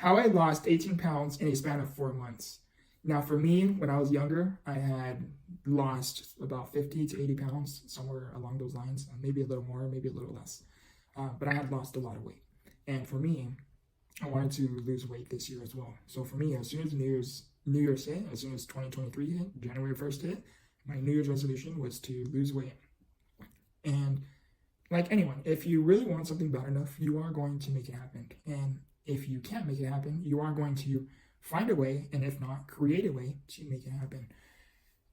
how I lost 18 pounds in a span of 4 months. Now, for me, when I was younger, I had lost about 50 to 80 pounds, somewhere along those lines, maybe a little more, maybe a little less. But I had lost a lot of weight. And for me, I wanted to lose weight this year as well. So for me, as soon as New Year's hit, as soon as 2023 hit, January 1st hit, my New Year's resolution was to lose weight. And like anyone, if you really want something bad enough, you are going to make it happen. And if you can't make it happen, you are going to find a way, and if not, create a way to make it happen.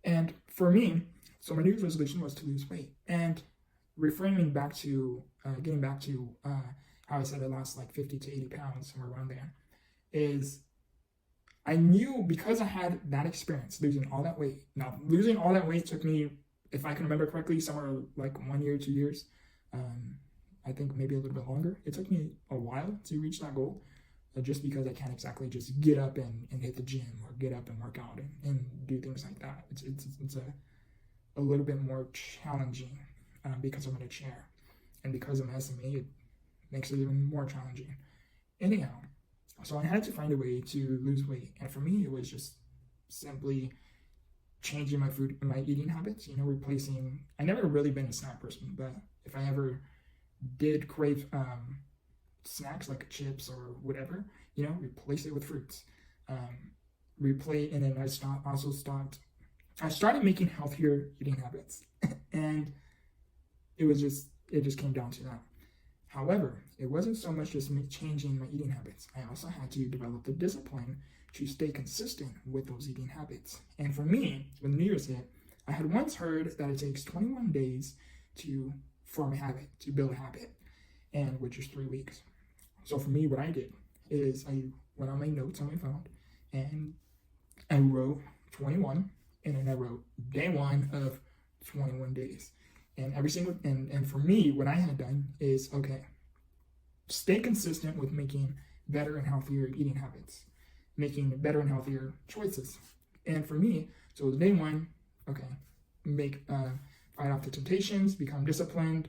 And for me, so my New Year's resolution was to lose weight. And reframing back to, getting back to how I said I lost like 50 to 80 pounds, somewhere around there, is I knew because I had that experience, losing all that weight. Now, losing all that weight took me, if I can remember correctly, somewhere like 1 year, 2 years. I think maybe a little bit longer. It took me a while to reach that goal, just because I can't exactly just get up and hit the gym or get up and work out and do things like that. It's a little bit more challenging because I'm in a chair, and because I'm SMA, it makes it even more challenging. Anyhow, so I had to find a way to lose weight, and for me, it was just simply changing my eating habits. Replacing. I never really been a snack person, but if I ever did crave snacks like chips or whatever, replace it with fruits. And then I started making healthier eating habits, and it just came down to that. However, it wasn't so much just me changing my eating habits. I also had to develop the discipline to stay consistent with those eating habits. And for me, when New Year's hit, I had once heard that it takes 21 days to form a habit, to build a habit, and which is 3 weeks. So for me, what I did is I went on my notes on my phone and I wrote 21, and then I wrote day 1 of 21 days. And and for me, what I had done is, okay, stay consistent with making better and healthier eating habits, making better and healthier choices. And for me, so it was day 1, okay, fight off the temptations, become disciplined.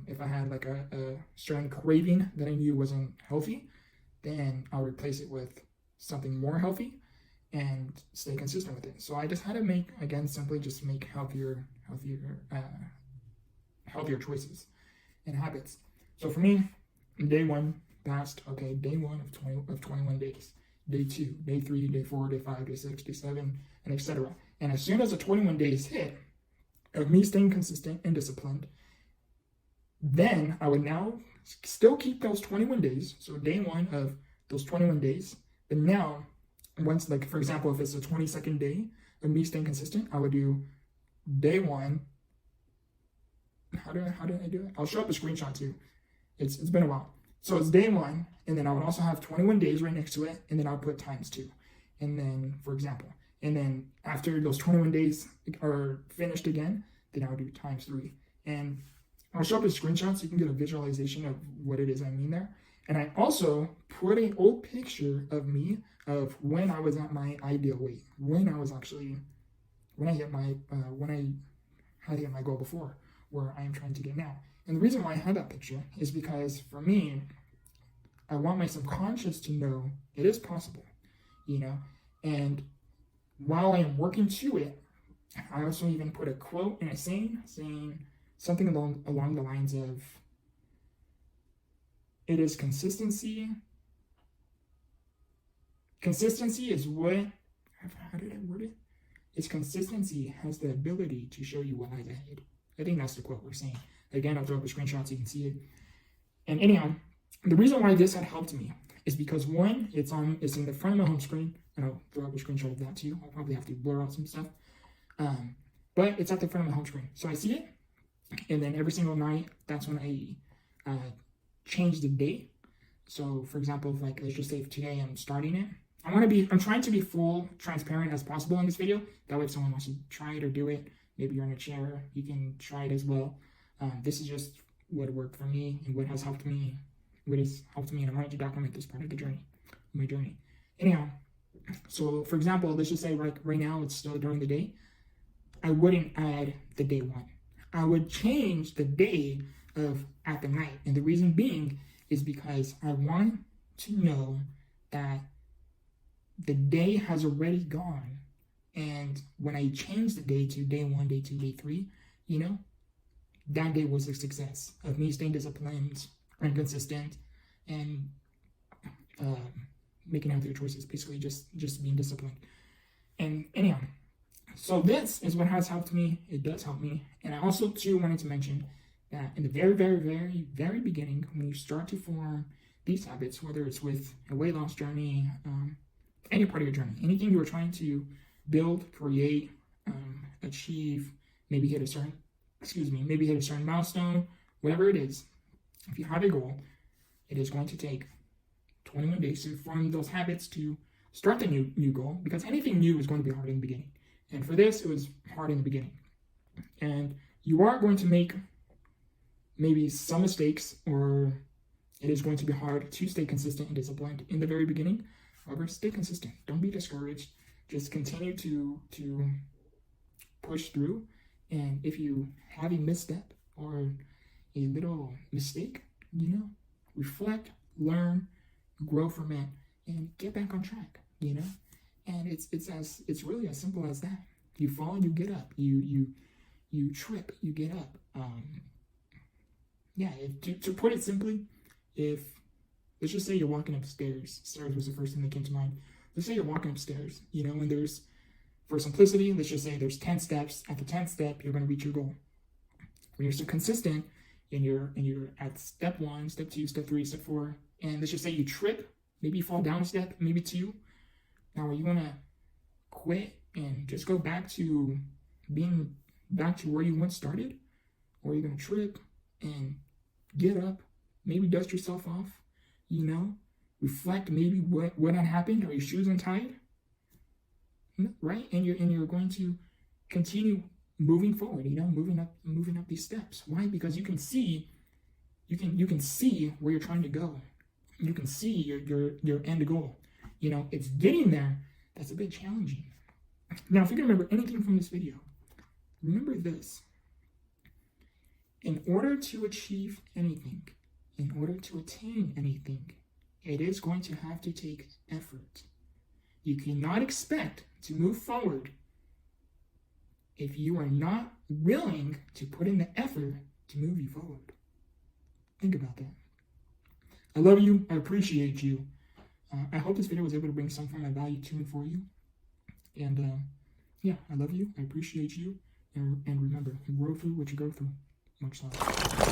If I had like a certain craving that I knew wasn't healthy, then I'll replace it with something more healthy and stay consistent with it. So I just had to simply make healthier choices and habits. So for me, day 1 passed, okay, day 1 of 21 days, day 2, day 3, day 4, day 5, day 6, day 7, and etc. And as soon as the 21 days hit of me staying consistent and disciplined, then I would now still keep those 21 days. So day 1 of those 21 days. But now, once, like, for example, if it's the 22nd day of me staying consistent, I would do day 1. How did I do it? I'll show up a screenshot too. It's been a while. So it's day 1, and then I would also have 21 days right next to it, and then I'll put times 2. And then, for example, and then after those 21 days are finished again, then I'll do times 3. And I'll show up a screenshot so you can get a visualization of what it is I mean there. And I also put an old picture of me of when I was at my ideal weight, when I had hit my goal before, where I am trying to get now. And the reason why I had that picture is because for me, I want my subconscious to know it is possible, and while I am working to it, I also even put a quote and a saying something along the lines of, it is consistency. Consistency is what, how did I word it? It's consistency has the ability to show you what lies ahead. I think that's the quote we're saying. Again, I'll throw up a screenshot so you can see it. And anyhow, the reason why this had helped me is because 1, it's in the front of my home screen, and I'll throw up a screenshot of that too. I'll probably have to blur out some stuff. But it's at the front of my home screen. So I see it, and then every single night, that's when I change the date. So for example, like, let's just say if today I'm starting it, I'm trying to be full transparent as possible in this video. That way if someone wants to try it or do it, maybe you're in a chair, you can try it as well. This is just what worked for me and what has helped me, and I wanted to document this part of my journey. Anyhow, so for example, let's just say right now it's still during the day. I wouldn't add the day 1. I would change the day of at the night. And the reason being is because I want to know that the day has already gone. And when I changed the day to day 1, day 2, day 3, you know, that day was a success of me staying disciplined and consistent and making healthier choices, basically just being disciplined. And anyhow, so this is what has helped me. It does help me. And I also too wanted to mention that in the very, very, very, very beginning, when you start to form these habits, whether it's with a weight loss journey, any part of your journey, anything you are trying to build, create, achieve, maybe hit a certain milestone, whatever it is, if you have a goal, it is going to take 21 days to form those habits to start the new goal, because anything new is going to be hard in the beginning. And for this, it was hard in the beginning. And you are going to make maybe some mistakes, or it is going to be hard to stay consistent and disciplined in the very beginning. However, stay consistent. Don't be discouraged. Just continue to push through. And if you have a misstep or a little mistake, you know, reflect, learn, grow from it, and get back on track, you know? And it's really as simple as that. You fall, you get up. You trip, you get up. To put it simply, if let's just say you're walking upstairs. Stairs was the first thing that came to mind. Let's say you're walking upstairs, you know, and there's, for simplicity, let's just say there's 10 steps. At the 10th step, you're going to reach your goal. When you're so consistent and you're at step 1, step 2, step 3, step 4, and let's just say you trip, maybe you fall down a step, maybe 2. Now, are you going to quit and just go back to being back to where you once started? Or are you going to trip and get up, maybe dust yourself off, you know, reflect maybe what had happened? Are your shoes untied? Right? And you're going to continue moving forward, you know, moving up these steps. Why? Because you can see where you're trying to go. You can see your end goal. You know, it's getting there that's a bit challenging. Now, if you can remember anything from this video, remember this. In order to achieve anything, in order to attain anything, it is going to have to take effort. You cannot expect to move forward if you are not willing to put in the effort to move you forward. Think about that. I love you. I appreciate you. I hope this video was able to bring some form of value to and for you. And I love you. I appreciate you. And remember, grow through what you go through. Much love.